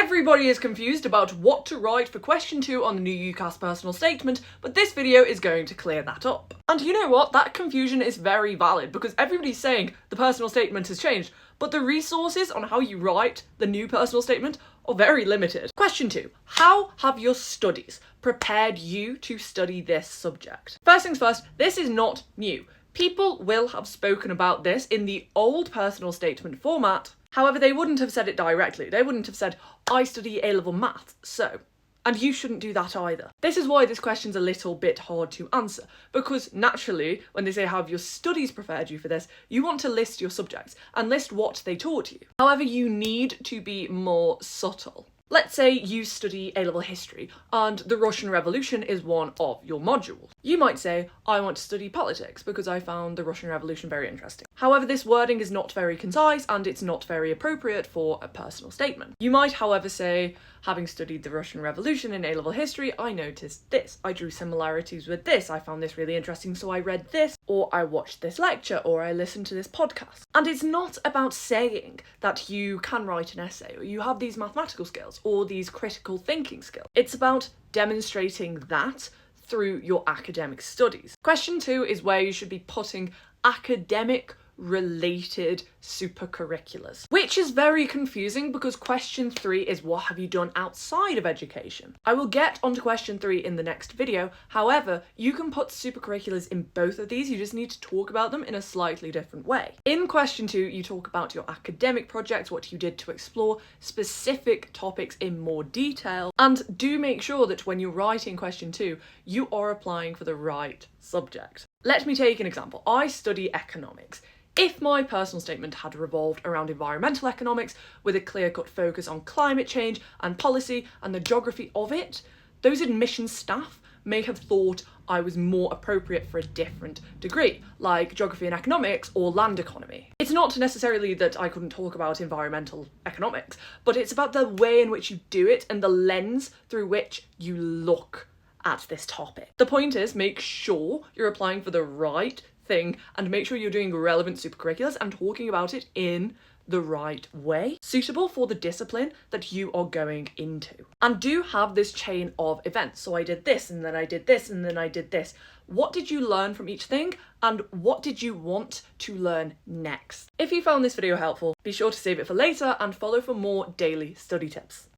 Everybody is confused about what to write for question 2 on the new Ucas personal statement, but this video is going to clear that up. And you know what? That confusion is very valid because everybody's saying the personal statement has changed, but the resources on how you write the new personal statement are very limited. Question 2. How have your studies prepared you to study this subject? First things first, this is not new. People will have spoken about this in the old personal statement format. However, they wouldn't have said it directly. They wouldn't have said, I study A-level maths, so. And you shouldn't do that either. This is why this question's a little bit hard to answer, because naturally, when they say how have your studies prepared you for this, you want to list your subjects and list what they taught you. However, you need to be more subtle. Let's say you study A-level history and the Russian Revolution is one of your modules. You might say, I want to study politics because I found the Russian Revolution very interesting. However, this wording is not very concise and it's not very appropriate for a personal statement. You might, however, say, having studied the Russian Revolution in A-level history, I noticed this. I drew similarities with this. I found this really interesting, so I read this, or I watched this lecture, or I listened to this podcast. And it's not about saying that you can write an essay, or you have these mathematical skills, or these critical thinking skills. It's about demonstrating that through your academic studies. Question 2 is where you should be putting academic related supercurriculars, which is very confusing because question 3 is what have you done outside of education. I will get onto question 3 in the next video. However, you can put supercurriculars in both of these, you just need to talk about them in a slightly different way. In question 2, you talk about your academic projects, what you did to explore specific topics in more detail, and do make sure that when you're writing question 2, you are applying for the right subject. Let me take an example. I study economics. If my personal statement had revolved around environmental economics with a clear-cut focus on climate change and policy and the geography of it, those admissions staff may have thought I was more appropriate for a different degree, like geography and economics or land economy. It's not necessarily that I couldn't talk about environmental economics, but it's about the way in which you do it and the lens through which you look at this topic. The point is, make sure you're applying for the right thing and make sure you're doing relevant supercurriculars and talking about it in the right way, suitable for the discipline that you are going into. And do have this chain of events. So I did this, and then I did this, and then I did this. What did you learn from each thing, and what did you want to learn next? If you found this video helpful, be sure to save it for later and follow for more daily study tips.